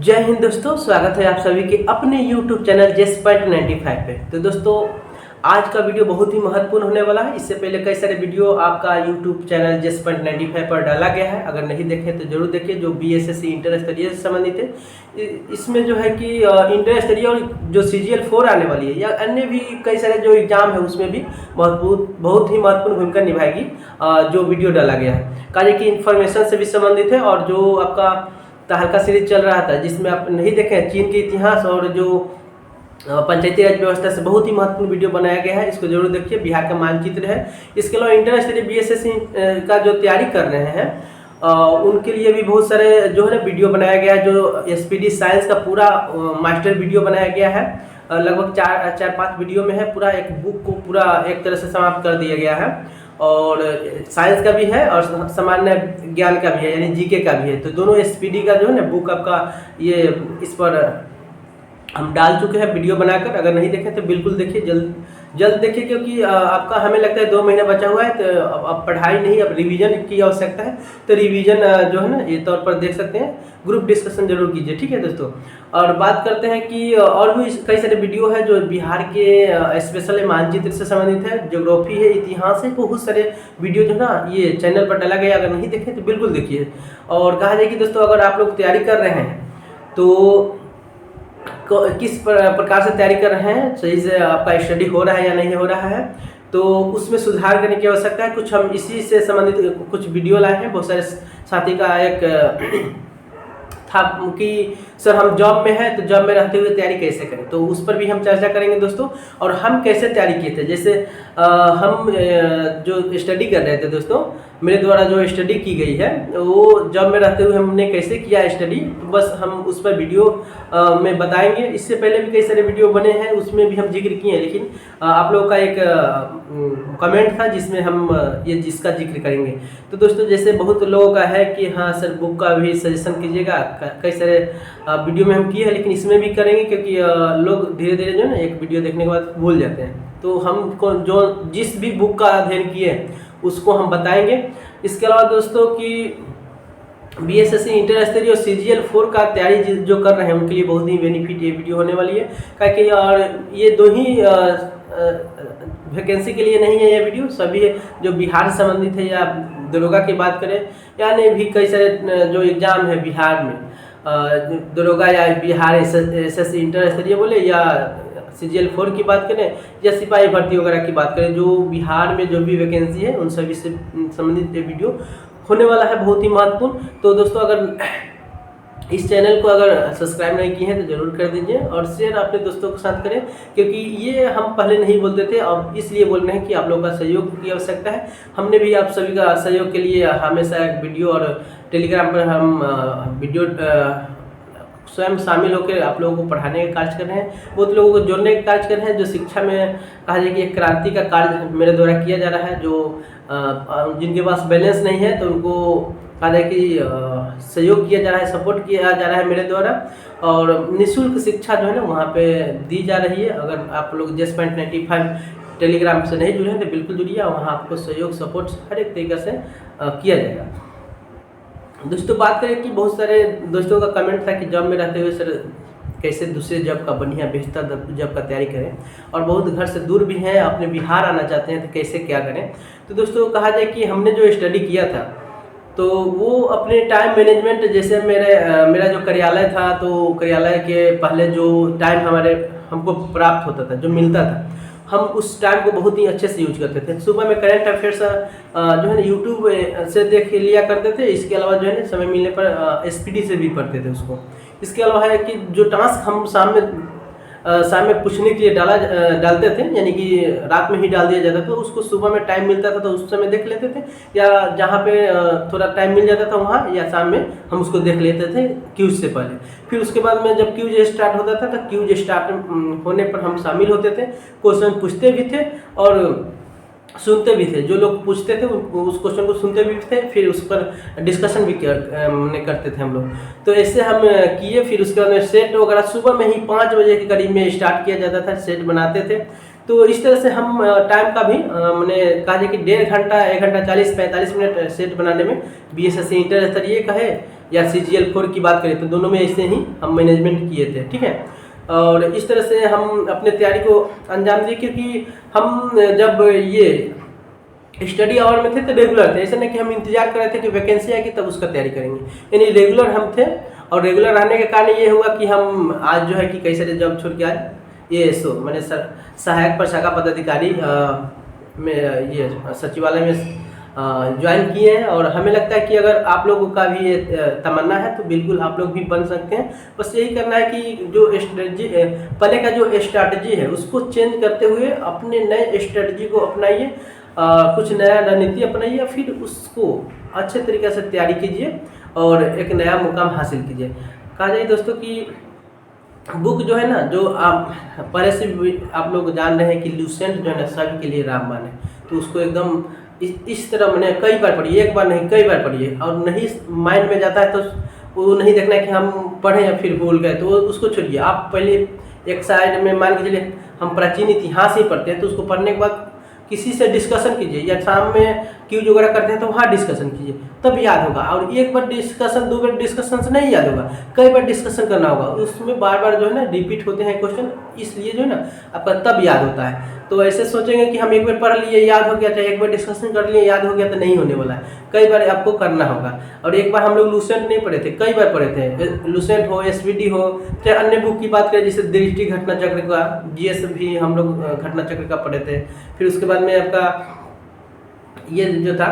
जय हिंद दोस्तों, स्वागत है आप सभी के अपने YouTube चैनल JESPOINT95 पे। तो दोस्तों आज का वीडियो बहुत ही महत्वपूर्ण होने वाला है। इससे पहले कई सारे वीडियो आपका YouTube चैनल JESPOINT95 पर डाला गया है, अगर नहीं देखे तो जरूर देखिए, जो BSSC इंटर स्तरीय से संबंधित है। इसमें जो है कि इंटर स्तरीय और जो CGL 4 आने वाली है या अन्य भी कई सारे जो एग्जाम है उसमें भी बहुत ही महत्वपूर्ण भूमिका निभाएगी जो वीडियो डाला गया है। कार्य की इन्फॉर्मेशन से भी संबंधित है और जो आपका तहलका सीरीज चल रहा था जिसमें आप नहीं देखे चीन के इतिहास और जो पंचायती राज व्यवस्था से बहुत ही महत्वपूर्ण वीडियो बनाया गया है, इसको जरूर देखिए। बिहार का मानचित्र है। इसके अलावा इंटर स्तरीय BSSC का जो तैयारी कर रहे हैं उनके लिए भी बहुत सारे जो है ना वीडियो बनाया गया है। जो SPD साइंस का पूरा मास्टर वीडियो बनाया गया है, लगभग चार पाँच वीडियो में है। पूरा एक बुक को पूरा एक तरह से समाप्त कर दिया गया है और साइंस का भी है और सामान्य ज्ञान का भी है, यानी GK का भी है। तो दोनों SPD का जो है ना बुक आपका ये इस पर हम डाल चुके हैं वीडियो बनाकर। अगर नहीं देखें तो बिल्कुल देखिए, जल्द देखिए, क्योंकि आपका हमें लगता है 2 महीना बचा हुआ है। तो अब पढ़ाई नहीं, अब रिवीजन की आवश्यकता है। तो रिवीजन जो है ना ये तौर पर देख सकते हैं। ग्रुप डिस्कशन जरूर कीजिए, ठीक है दोस्तों। और बात करते हैं कि और भी कई सारे वीडियो है जो बिहार के स्पेशल मानचित्र से संबंधित है, ज्योग्राफी है, इतिहास है। बहुत सारे वीडियो जो है ना ये चैनल पर डाला गया, अगर नहीं देखें तो बिल्कुल देखिए। और कहा जाए कि दोस्तों अगर आप लोग तैयारी कर रहे हैं तो किस प्रकार से तैयारी कर रहे हैं, सही से आपका स्टडी हो रहा है या नहीं हो रहा है, तो उसमें सुधार करने की आवश्यकता है। कुछ हम इसी से संबंधित कुछ वीडियो लाए हैं। बहुत सारे साथी का एक था कि सर हम जॉब में हैं तो जॉब में रहते हुए तैयारी कैसे करें, तो उस पर भी हम चर्चा करेंगे दोस्तों। और हम कैसे तैयारी किए थे, जैसे हम जो स्टडी कर रहे थे दोस्तों, मेरे द्वारा जो स्टडी की गई है वो जॉब में रहते हुए हमने कैसे किया स्टडी, तो बस हम उस पर वीडियो में बताएंगे। इससे पहले भी कई सारे वीडियो बने हैं, उसमें भी हम जिक्र किए हैं, लेकिन आप लोगों का एक कमेंट था जिसमें हम ये जिसका जिक्र करेंगे। तो दोस्तों जैसे बहुत लोगों का है कि हाँ सर बुक का भी सजेशन कीजिएगा, कई सारे वीडियो में हम किए हैं, लेकिन इसमें भी करेंगे क्योंकि लोग धीरे धीरे जो है ना एक वीडियो देखने के बाद भूल जाते हैं। तो हम जो जिस भी बुक का अध्ययन किए उसको हम बताएंगे। इसके अलावा दोस्तों कि BSSC इंटर स्तरीय और CGL 4 का तैयारी जो कर रहे हैं उनके लिए बहुत ही बेनिफिट ये वीडियो होने वाली है, क्योंकि और ये 2 ही वैकेंसी के लिए नहीं है ये वीडियो, सभी जो बिहार से संबंधित है या दरोगा की बात करें यानी भी कई सारे जो एग्जाम है बिहार में, दरोगा या बिहार SSC इंटर स्तरीय बोले या CGL 4 की बात करें या सिपाही भर्ती वगैरह की बात करें, जो बिहार में जो भी वैकेंसी है उन सभी से संबंधित वीडियो होने वाला है, बहुत ही महत्वपूर्ण। तो दोस्तों अगर इस चैनल को अगर सब्सक्राइब नहीं किए हैं तो जरूर कर दीजिए और शेयर अपने दोस्तों के साथ करें, क्योंकि ये हम पहले नहीं बोलते थे, अब इसलिए बोल रहे हैं कि आप लोगों का सहयोग की आवश्यकता है। हमने भी आप सभी का सहयोग के लिए हमेशा एक वीडियो और टेलीग्राम पर हम वीडियो स्वयं शामिल होकर आप लोगों को पढ़ाने का कार्य कर रहे हैं, बहुत लोगों को जोड़ने का कार्य कर रहे हैं। जो शिक्षा में कहा जाए कि एक क्रांति का कार्य मेरे द्वारा किया जा रहा है, जो जिनके पास बैलेंस नहीं है तो उनको कहा जाए कि सहयोग किया जा रहा है, सपोर्ट किया जा रहा है मेरे द्वारा। और निःशुल्क शिक्षा जो है ना वहाँ पे दी जा रही है। अगर आप लोग JESPOINT95 टेलीग्राम से नहीं जुड़े हैं तो बिल्कुल जुड़िए, वहाँ आपको सहयोग सपोर्ट हर एक तरीके से किया जाएगा। दोस्तों बात करें कि बहुत सारे दोस्तों का कमेंट था कि जॉब में रहते हुए सर कैसे दूसरे जॉब का बढ़िया बेहतर जॉब का तैयारी करें, और बहुत घर से दूर भी हैं, अपने बिहार आना चाहते हैं तो कैसे क्या करें। तो दोस्तों कहा जाए कि हमने जो स्टडी किया था तो वो अपने टाइम मैनेजमेंट, जैसे मेरा जो कार्यालय था तो कार्यालय के पहले जो टाइम हमको प्राप्त होता था, जो मिलता था, हम उस टाइम को बहुत ही अच्छे से यूज करते थे। सुबह में करंट अफेयर्स जो है ना यूट्यूब से देख लिया करते थे। इसके अलावा जो है ना समय मिलने पर SPD से भी पढ़ते थे उसको। इसके अलावा है कि जो टास्क हम शाम में पूछने के लिए डालते थे, यानी कि रात में ही डाल दिया जाता था, तो उसको सुबह में टाइम मिलता था तो उस समय देख लेते थे, या जहाँ पे थोड़ा टाइम मिल जाता था वहाँ या शाम में हम उसको देख लेते थे क्यूज से पहले। फिर उसके बाद में जब क्यूज स्टार्ट होता था तो क्यूज स्टार्ट होने पर हम शामिल होते थे, क्वेश्चन पूछते भी थे और सुनते भी थे। जो लोग पूछते थे उस क्वेश्चन को सुनते भी थे, फिर उस पर डिस्कशन भी करते थे हम लोग। तो ऐसे हम किए। फिर उसके बाद में सेट वगैरह सुबह में ही 5 बजे के करीब में स्टार्ट किया जाता था, सेट बनाते थे। तो इस तरह से हम टाइम का भी मैंने कहा जाए कि 1.5 घंटा 1 घंटा 40-45 मिनट सेट बनाने में BSSC इंटर स्तरीय का है या CGL4 की बात करें तो दोनों में ऐसे ही हम मैनेजमेंट किए थे, ठीक है। और इस तरह से हम अपने तैयारी को अंजाम दिए, क्योंकि हम जब ये स्टडी आवर में थे तो रेगुलर थे, ऐसा नहीं कि हम इंतजार कर रहे थे कि वैकेंसी आएगी तब उसका तैयारी करेंगे, यानी रेगुलर हम थे। और रेगुलर रहने के कारण ये हुआ कि हम आज जो है कि कई सारे जॉब छोड़ के आए, ये मैंने सहायक प्रशाखा पदाधिकारी में ये सचिवालय में ज्वाइन किए हैं। और हमें लगता है कि अगर आप लोगों का भी ये तमन्ना है तो बिल्कुल आप लोग भी बन सकते हैं। बस यही करना है कि जो स्ट्रेटजी पहले का जो स्ट्रैटेजी है उसको चेंज करते हुए अपने नए स्ट्रेटजी को अपनाइए, कुछ नया रणनीति अपनाइए, फिर उसको अच्छे तरीके से तैयारी कीजिए और एक नया मुकाम हासिल कीजिए। कहा जाए दोस्तों कि बुक जो है ना, जो आप पहले से भी आप लोग जान रहे हैं कि लूसेंट जो है ना सभी के लिए रामबाण है, तो उसको एकदम इस तरह मैंने कई बार पढ़िए, एक बार नहीं कई बार पढ़िए, और नहीं माइंड में जाता है तो वो नहीं देखना है कि हम पढ़े या फिर भूल गए, तो उसको छोड़िए। आप पहले एक साइड में मान के चलिए हम प्राचीन इतिहास ही पढ़ते हैं, तो उसको पढ़ने के बाद किसी से डिस्कशन कीजिए, या शाम में क्यूज वगैरह करते हैं तो वहाँ डिस्कशन कीजिए, तब याद होगा। और एक बार डिस्कशन, दो बार डिस्कशन से नहीं याद होगा, कई बार डिस्कशन करना होगा, उसमें बार बार जो है ना रिपीट होते हैं क्वेश्चन, इसलिए जो है ना आपका तब याद होता है। तो ऐसे सोचेंगे कि हम एक बार पढ़ लिए याद हो गया, चाहे एक बार डिस्कशन कर लिए याद हो गया, तो नहीं होने वाला है, कई बार आपको करना होगा। और एक बार हम लोग लूसेंट नहीं पढ़े थे, कई बार पढ़े थे, लूसेंट हो, SPD हो, चाहे अन्य बुक की बात करें जैसे दृष्टि घटना चक्र का, GS भी हम लोग घटना चक्र का पढ़े थे। फिर उसके बाद में आपका ये जो था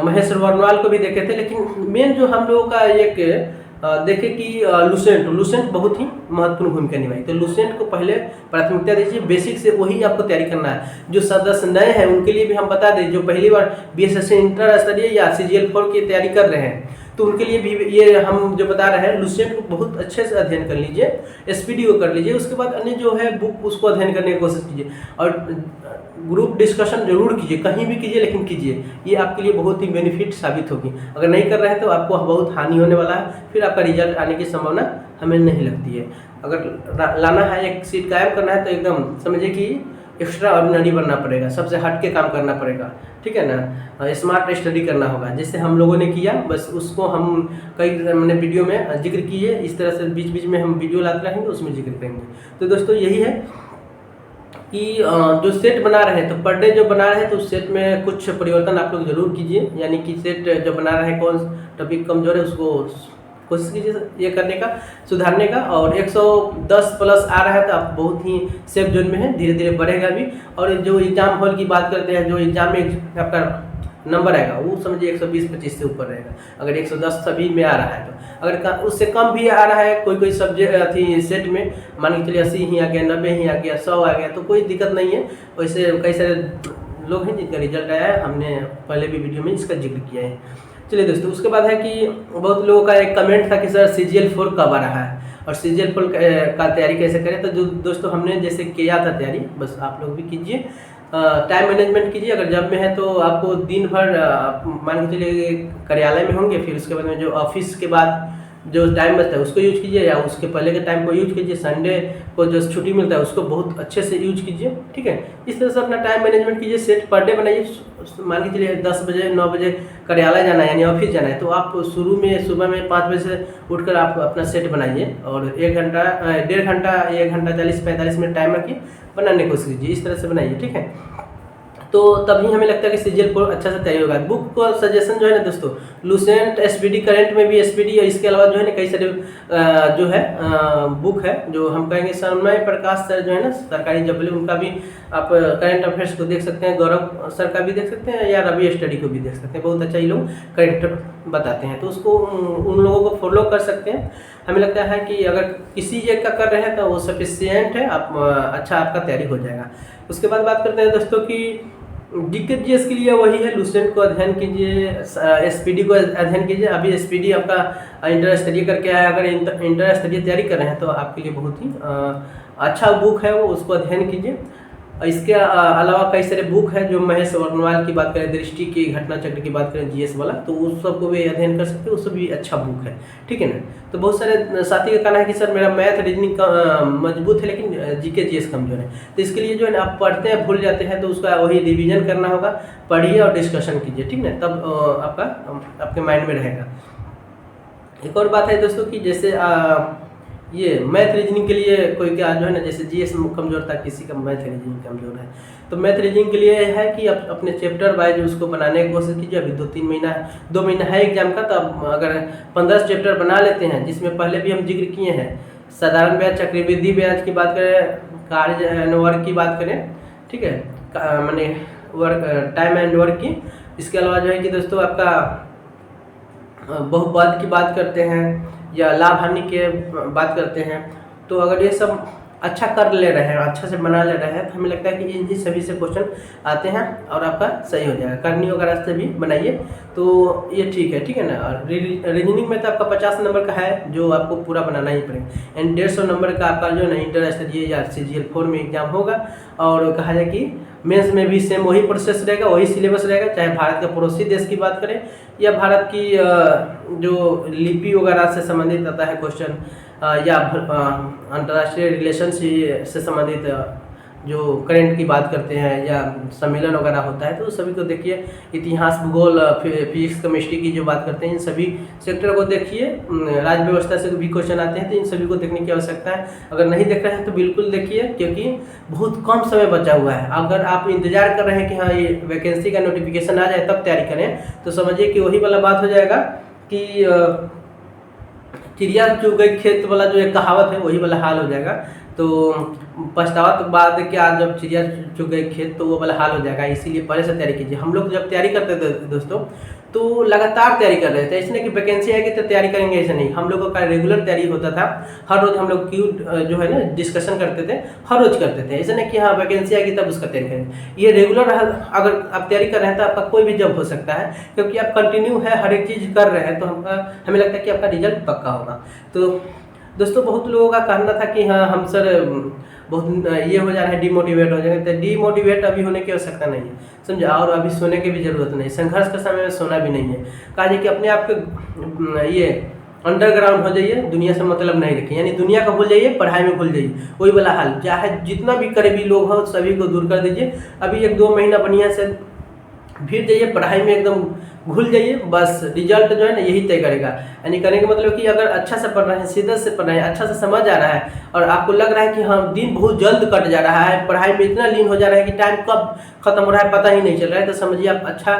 महेश वर्णवाल को भी देखे थे। लेकिन मेन जो हम लोगों का एक देखे कि लूसेंट बहुत ही महत्वपूर्ण भूमिका निभाई, तो लूसेंट को पहले प्राथमिकता दीजिए, बेसिक से वही आपको तैयारी करना है। जो सदस्य नए हैं उनके लिए भी हम बता दें, जो पहली बार BSSC इंटर स्तरीय या CGL4 की तैयारी कर रहे हैं, तो उनके लिए भी ये हम जो बता रहे हैं, लूसेंट को बहुत अच्छे से अध्ययन कर लीजिए, SPD को कर लीजिए, उसके बाद अन्य जो है बुक उसको अध्ययन करने की कोशिश कीजिए, और ग्रुप डिस्कशन जरूर कीजिए, कहीं भी कीजिए लेकिन कीजिए, ये आपके लिए बहुत ही बेनिफिट साबित होगी। अगर नहीं कर रहे हैं तो आपको बहुत हानि होने वाला है, फिर आपका रिजल्ट आने की संभावना हमें नहीं लगती है। अगर लाना है, एक सीट कायम करना है, तो एकदम समझिए कि एक्स्ट्रा ऑर्डिनरी बनना पड़ेगा, सबसे हट के काम करना पड़ेगा, ठीक है ना। स्मार्ट स्टडी करना होगा, जैसे हम लोगों ने किया, बस उसको हम कई मैंने वीडियो में जिक्र किए, इस तरह से बीच बीच में हम वीडियो लाते रहेंगे, उसमें जिक्र करेंगे। तो दोस्तों यही है कि जो सेट बना रहे हैं, तो पर डे जो बना रहे हैं, तो उस सेट में कुछ परिवर्तन आप लोग जरूर कीजिए, यानी कि सेट जो बना रहे हैं कौन टॉपिक कमजोर है उसको कोशिश कीजिए ये करने का, सुधारने का। और 110 प्लस आ रहा है तो आप बहुत ही सेफ जोन में है, धीरे धीरे बढ़ेगा भी। और जो एग्जाम हॉल की बात करते हैं, जो एग्जाम में आपका नंबर आएगा वो समझिए 120-25 से ऊपर रहेगा, अगर 110 सभी में आ रहा है तो। अगर उससे कम भी आ रहा है, कोई सब्जेक्ट अथी सेट में मान के चलिए 80 ही आ गया, 90 ही आ गया, 100 आ गया, तो कोई दिक्कत नहीं है। वैसे कई सारे लोग हैं जिनका रिजल्ट आया है, हमने पहले भी वीडियो में इसका जिक्र किया है। चलिए दोस्तों, उसके बाद है कि बहुत लोगों का एक कमेंट था कि सर CGL4 कब आ रहा है और CGL4 का तैयारी कैसे करें। तो जो दोस्तों हमने जैसे किया था तैयारी, बस आप लोग भी कीजिए, टाइम मैनेजमेंट कीजिए। अगर जॉब में है तो आपको दिन भर मान के चलिए कार्यालय में होंगे, फिर उसके बाद में जो ऑफिस के बाद जो टाइम बचता है उसको यूज कीजिए, या उसके पहले के टाइम को यूज कीजिए। संडे को जो छुट्टी मिलता है उसको बहुत अच्छे से यूज कीजिए, ठीक है। इस तरह से अपना टाइम मैनेजमेंट कीजिए, सेट पर डे बनाइए। मान के चलिए 10 बजे 9 बजे कार्यालय जाना है यानी ऑफिस जाना है, तो आप शुरू में सुबह में 5 बजे से उठकर आप अपना सेट बनाइए, और 1 घंटा 1.5 घंटा 1 घंटा 40-45 मिनट टाइम रखिए, बनाने की कोशिश कीजिए, इस तरह से बनाइए, ठीक है। तो तभी हमें लगता है कि CGL4 अच्छा से तैयारी होगा। बुक को सजेशन जो है ना दोस्तों, लूसेंट, SPD, करंट में भी SPD, और इसके अलावा जो है ना कई सारे जो है बुक है, जो हम कहेंगे सन्मय प्रकाश सर जो है ना सरकारी जबले, उनका भी आप करंट अफेयर्स को देख सकते हैं, गौरव सर का भी देख सकते हैं, या रवि स्टडी को भी देख सकते हैं, बहुत अच्छा ये लोग करंट बताते हैं, तो उसको उन लोगों को फॉलो कर सकते हैं। हमें लगता है कि अगर किसी एक का कर रहे हैं तो वो सफिशियंट है, आप अच्छा आपका तैयारी हो जाएगा। उसके बाद बात करते हैं दोस्तों कि DK GS के लिए वही है, लूसेंट को अध्ययन कीजिए, SPD को अध्ययन कीजिए। अभी SPD आपका इंटर स्तरीय करके आया, अगर इंटर स्तरीय तैयारी कर रहे हैं तो आपके लिए बहुत ही अच्छा बुक है वो, उसको अध्ययन कीजिए। इसके अलावा कई सारे बुक हैं, जो महेश वर्णवाल की बात करें, दृष्टि की घटना चक्र की बात करें, GS वाला, तो उस सबको भी अध्ययन कर सकते हैं, वो सब भी अच्छा बुक है, ठीक है ना। तो बहुत सारे साथी का कहना है कि सर मेरा मैथ रीजनिंग मजबूत है लेकिन GK GS कमजोर है, तो इसके लिए जो है ना आप पढ़ते हैं भूल जाते हैं, तो उसका वही रिविजन करना होगा, पढ़िए और डिस्कशन कीजिए, ठीक है, तब आपका आपके माइंड में रहेगा। एक और बात है दोस्तों कि जैसे ये मैथ रीजनिंग के लिए कोई क्या जो है ना, जैसे जीएस कमज़ोर था, किसी का मैथ रीजनिंग कमज़ोर है, तो मैथ रीजनिंग के लिए है कि अपने चैप्टर वाइज उसको बनाने की कोशिश कीजिए। अभी 2 महीना है एग्जाम का, तो अब अगर 15 चैप्टर बना लेते हैं, जिसमें पहले भी हम जिक्र किए हैं, साधारण ब्याज, चक्रवृद्धि ब्याज की बात करें, कार्य एंड वर्क की बात करें, ठीक है, मैंने वर्क टाइम एंड वर्क की। इसके अलावा जो है कि दोस्तों आपका बहुपद की बात करते हैं या लाभ हानि के बात करते हैं, तो अगर ये सब अच्छा कर ले रहे हैं, अच्छा से बना ले रहे हैं, तो हमें लगता है कि इन्हीं सभी से क्वेश्चन आते हैं और आपका सही हो जाएगा। करनी वगैरह से भी बनाइए तो ये ठीक है ना। और रीजनिंग में तो आपका 50 नंबर का है जो आपको पूरा बनाना ही पड़ेगा, एंड 150 नंबर का आपका जो है ना इंटरस्टेट या CGL 4 में एग्जाम होगा। और कहा जाए कि मेंस में भी सेम वही प्रोसेस रहेगा, वही सिलेबस रहेगा, चाहे भारत के पड़ोसी देश की बात करें या भारत की जो लिपि वगैरह से संबंधित आता है क्वेश्चन, या अंतर्राष्ट्रीय रिलेशन से संबंधित जो करंट की बात करते हैं या सम्मेलन वगैरह होता है, तो सभी को देखिए। इतिहास, भूगोल, फिजिक्स, केमिस्ट्री की जो बात करते हैं, इन सभी सेक्टर को देखिए। राज्य व्यवस्था से भी क्वेश्चन आते हैं, तो इन सभी को देखने की आवश्यकता है। अगर नहीं देख रहे हैं तो बिल्कुल देखिए, क्योंकि बहुत कम समय बचा हुआ है। अगर आप इंतजार कर रहे हैं कि हाँ ये वैकेंसी का नोटिफिकेशन आ जाए तब तैयारी करें, तो समझिए कि वही वाला बात हो जाएगा कि चिड़िया चुग गई खेत वाला जो एक कहावत है, वही वाला हाल हो जाएगा। तो पछतावा तो बाद है कि आज जब चिड़िया चुग गई खेत, तो वो वाला हाल हो जाएगा। इसीलिए पहले से तैयारी कीजिए। हम लोग जब तैयारी करते थे दोस्तों, तो लगातार तैयारी कर रहे थे, इसलिए कि वैकेंसी आएगी तो तैयारी करेंगे, ऐसा नहीं। हम लोगों का रेगुलर तैयारी होता था। हर रोज हम लोग क्यू जो है ना डिस्कशन करते थे, हर रोज करते थे। ऐसा नहीं कि हाँ वैकेंसी आएगी तब उसका तैयारी करेंगे। ये रेगुलर अगर आप तैयारी कर रहे हैं तो आपका कोई भी जॉब हो सकता है, क्योंकि आप कंटिन्यू है हर एक चीज़ कर रहे हैं, तो हमें लगता है कि आपका रिजल्ट पक्का होगा। तो दोस्तों बहुत लोगों का कहना था कि हाँ हम सर बहुत ये हो जा रहा है, डिमोटिवेट हो जाएंगे। तो डिमोटिवेट अभी होने की आवश्यकता नहीं है, समझे। और अभी सोने की भी जरूरत नहीं, संघर्ष के समय में सोना भी नहीं है। कहा जाए कि अपने आप के ये अंडरग्राउंड हो जाइए, दुनिया से मतलब नहीं रखिए, यानी दुनिया को भूल जाइए, पढ़ाई में भूल जाइए, वही वाला हाल। चाहे जितना भी करीबी लोग हो सभी को दूर कर दीजिए। अभी 1-2 महीना बढ़िया से भीड़ जाइए, पढ़ाई में एकदम घुल जाइए, बस रिजल्ट जो है ना यही तय करेगा। यानी करने का मतलब कि अगर अच्छा से पढ़ रहे हैं, सीधे से पढ़ रहे हैं, अच्छा से समझ आ रहा है, और आपको लग रहा है कि हाँ दिन बहुत जल्द कट जा रहा है, पढ़ाई में इतना लीन हो जा रहा है कि टाइम कब खत्म हो रहा है पता ही नहीं चल रहा है, तो समझिए आप अच्छा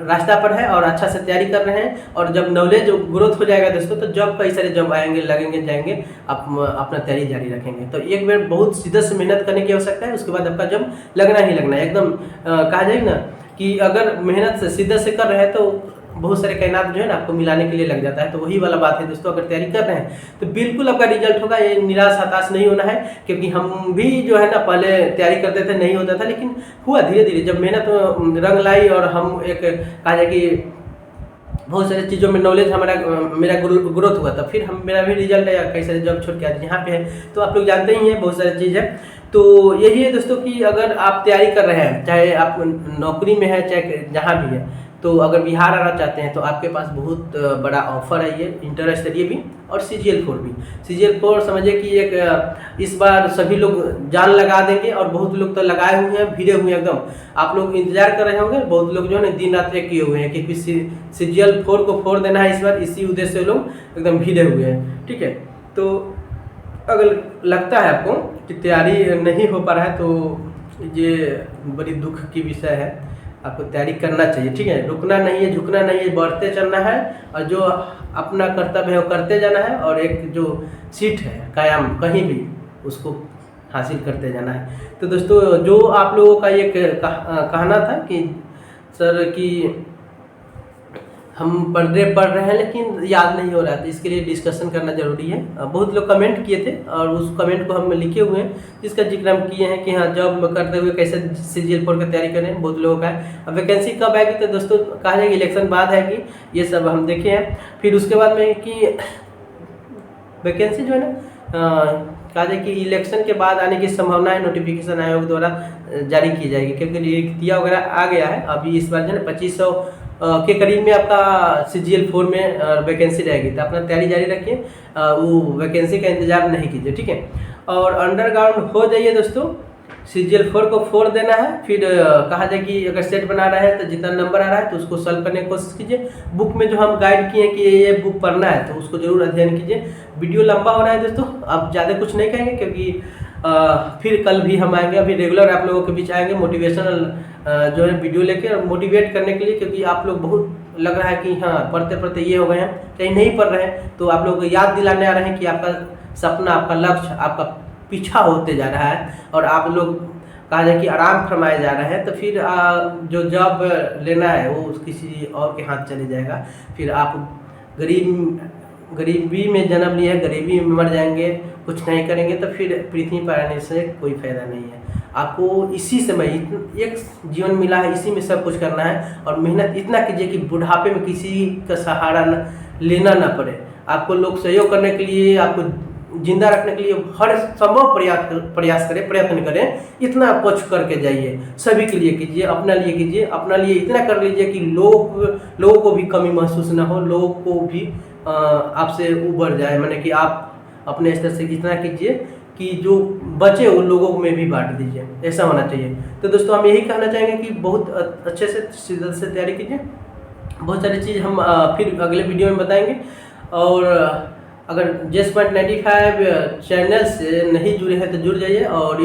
रास्ता पर है और अच्छा से तैयारी कर रहे हैं। और जब नॉलेज ग्रोथ हो जाएगा दोस्तों, तो जब कई सारे जब आएंगे, लगेंगे, जाएंगे, आप अपना तैयारी जारी रखेंगे। तो एक बार बहुत सीधे से मेहनत करने की आवश्यकता है, उसके बाद आपका जब लगना ही लगना है एकदम। कहा जाए ना कि अगर मेहनत से सीधे से कर रहे हैं तो बहुत सारे कायनात जो है ना आपको मिलाने के लिए लग जाता है। तो वही वाला बात है दोस्तों, अगर तैयारी कर रहे हैं तो बिल्कुल आपका रिजल्ट होगा। ये निराश हताश नहीं होना है, क्योंकि हम भी जो है ना पहले तैयारी करते थे, नहीं होता था, लेकिन हुआ धीरे धीरे। जब मेहनत रंग लाई और हम एक कहा जाए कि बहुत सारी चीज़ों में नॉलेज मेरा ग्रोथ हुआ था, फिर मेरा भी रिजल्ट है, कई सारे जॉब छोड़ के आज यहाँ पे है। तो आप लोग जानते ही हैं बहुत सारी चीज़ है। तो यही है दोस्तों कि अगर आप तैयारी कर रहे हैं, चाहे आप नौकरी में है चाहे जहाँ भी है, तो अगर बिहार आना चाहते हैं तो आपके पास बहुत बड़ा ऑफर है, ये इंटर स्तरीय भी और CGL 4 भी। CGL 4 समझिए कि एक इस बार सभी लोग जान लगा देंगे, और बहुत लोग तो लगाए हुए हैं, भिड़े हुए हैं एकदम। आप लोग इंतजार कर रहे होंगे, बहुत लोग जो है ना दिन रात एक किए हुए हैं कि CGL 4 को 4 देना है इस बार, इसी उद्देश्य से लोग एकदम भिड़े हुए हैं, ठीक है। तो अगर लगता है आपको कि तैयारी नहीं हो पा रहा है, तो ये बड़ी दुख की विषय है। आपको तैयारी करना चाहिए, ठीक है, रुकना नहीं है, झुकना नहीं है, बढ़ते चलना है, और जो अपना कर्तव्य है वो करते जाना है, और एक जो सीट है कायम कहीं भी उसको हासिल करते जाना है। तो दोस्तों जो आप लोगों का ये कहना था कि सर कि हम पढ़ रहे हैं लेकिन याद नहीं हो रहा था, इसके लिए डिस्कशन करना जरूरी है। बहुत लोग कमेंट किए थे और उस कमेंट को हम लिखे हुए हैं, जिसका जिक्र हम किए हैं कि हाँ जॉब करते हुए कैसे CGL 4 की तैयारी करें। बहुत लोगों का है। अब वैकेंसी कब आएगी तो दोस्तों कहा जाएगा इलेक्शन बाद है कि ये सब हम देखे हैं। फिर उसके बाद में कि वैकेंसी जो है ना कहा जाए कि इलेक्शन के बाद आने की संभावना है, नोटिफिकेशन आयोग द्वारा जारी की जाएगी, क्योंकि रिक्तियाँ वगैरह आ गया है। अभी इस बार जो है 2500 के करीब में आपका CGL 4 में वैकेंसी रहेगी। तो अपना तैयारी जारी रखिए, वो वैकेंसी का इंतजार नहीं कीजिए, ठीक है। और अंडरग्राउंड हो जाइए दोस्तों, CGL4 को 4 देना है। फिर कहा जाए कि अगर सेट बना रहा है तो जितना नंबर आ रहा है तो उसको सॉल्व करने की कोशिश कीजिए। बुक में जो हम गाइड किए कि ये बुक पढ़ना है तो उसको जरूर अध्ययन कीजिए। वीडियो लंबा हो रहा है दोस्तों, अब ज़्यादा कुछ नहीं कहेंगे क्योंकि फिर कल भी हम आएंगे, अभी रेगुलर आप लोगों के बीच आएंगे मोटिवेशनल जो है वीडियो लेके, मोटिवेट करने के लिए, क्योंकि आप लोग बहुत लग रहा है कि हाँ पढ़ते पढ़ते ये हो गए हैं, कहीं नहीं पढ़ रहे हैं, तो आप लोग को याद दिलाने आ रहे हैं कि आपका सपना, आपका लक्ष्य आपका पीछा होते जा रहा है और आप लोग कहा जाए कि आराम फरमाए जा रहे हैं। तो फिर जो जॉब लेना है वो किसी और के हाथ चले जाएगा। फिर आप गरीबी में जन्म लिए है, गरीबी में मर जाएंगे, कुछ नहीं करेंगे तो फिर पृथ्वी पर आने से कोई फायदा नहीं है। आपको इसी समय एक जीवन मिला है, इसी में सब कुछ करना है और मेहनत इतना कीजिए कि बुढ़ापे में किसी का सहारा लेना ना पड़े। आपको लोग सहयोग करने के लिए, आपको जिंदा रखने के लिए हर संभव प्रयास करें, प्रयत्न करें, इतना कुछ करके जाइए। सभी के लिए कीजिए, अपना लिए कीजिए, अपना लिए इतना कर लीजिए कि लोगों को भी कमी महसूस ना हो, लोगों को भी आपसे उबर जाए, माने कि आप अपने स्तर से इतना कीजिए कि जो बचे उन लोगों में भी बांट दीजिए, ऐसा होना चाहिए। तो दोस्तों हम यही कहना चाहेंगे कि बहुत अच्छे से शिद्दत से तैयारी कीजिए। बहुत सारी चीज़ हम फिर अगले वीडियो में बताएंगे। और अगर JS.95 चैनल से नहीं जुड़े हैं तो जुड़ जाइए और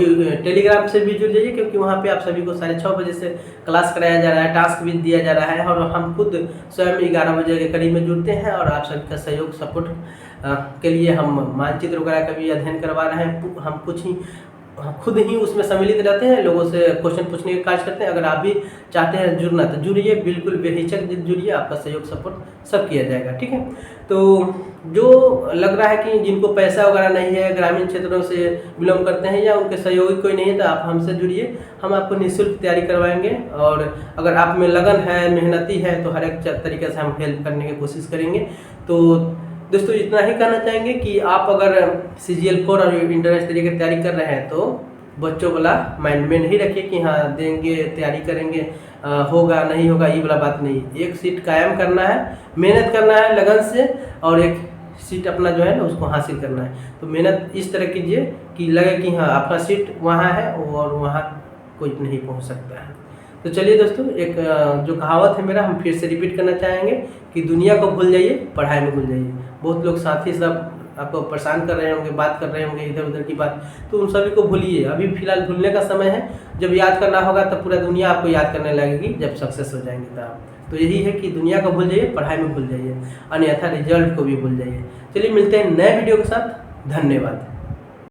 टेलीग्राम से भी जुड़ जाइए, क्योंकि वहाँ पे आप सभी को 6:30 बजे से क्लास कराया जा रहा है, टास्क भी दिया जा रहा है और हम खुद स्वयं 11 बजे के करीब में जुड़ते हैं और आप सभी का सहयोग सपोर्ट के लिए हम मानचित्र वगैरह का भी अध्ययन करवा रहे हैं। हम खुद ही उसमें सम्मिलित रहते हैं, लोगों से क्वेश्चन पूछने का कार्य करते हैं। अगर आप भी चाहते हैं जुड़ना तो जुड़िए, बिल्कुल बेहिचक जुड़िए, आपका सहयोग सपोर्ट सब किया जाएगा, ठीक है। तो जो लग रहा है कि जिनको पैसा वगैरह नहीं है, ग्रामीण क्षेत्रों से बिलोंग करते हैं या उनके सहयोगी कोई नहीं है, तो आप हमसे जुड़िए, हम आपको निःशुल्क तैयारी करवाएंगे। और अगर आप में लगन है, मेहनती है, तो हर एक तरीके से हम हेल्प करने की कोशिश करेंगे। तो दोस्तों इतना ही कहना चाहेंगे कि आप अगर CGL4 और इंटरनेशनल तरीके की तैयारी कर रहे हैं तो बच्चों वाला माइंड में नहीं रखिए कि हाँ देंगे, तैयारी करेंगे, होगा नहीं होगा, ये वाला बात नहीं। एक सीट कायम करना है, मेहनत करना है लगन से और एक सीट अपना जो है ना उसको हासिल करना है। तो मेहनत इस तरह कीजिए कि लगे कि हाँ आपका सीट वहाँ है और वहाँ कोई नहीं पहुँच सकता है। तो चलिए दोस्तों, एक जो कहावत है मेरा, हम फिर से रिपीट करना चाहेंगे कि दुनिया को भूल जाइए, पढ़ाई में भूल जाइए। बहुत लोग साथी सब आपको परेशान कर रहे होंगे, बात कर रहे होंगे इधर उधर की बात, तो उन सभी को भूलिए। अभी फिलहाल भूलने का समय है, जब याद करना होगा तो पूरा दुनिया आपको याद करने लगेगी, जब सक्सेस हो जाएंगे तब आप। तो यही है कि दुनिया को भूल जाइए, पढ़ाई में भूल जाइए, अन्यथा रिजल्ट को भी भूल जाइए। चलिए मिलते हैं नए वीडियो के साथ, धन्यवाद।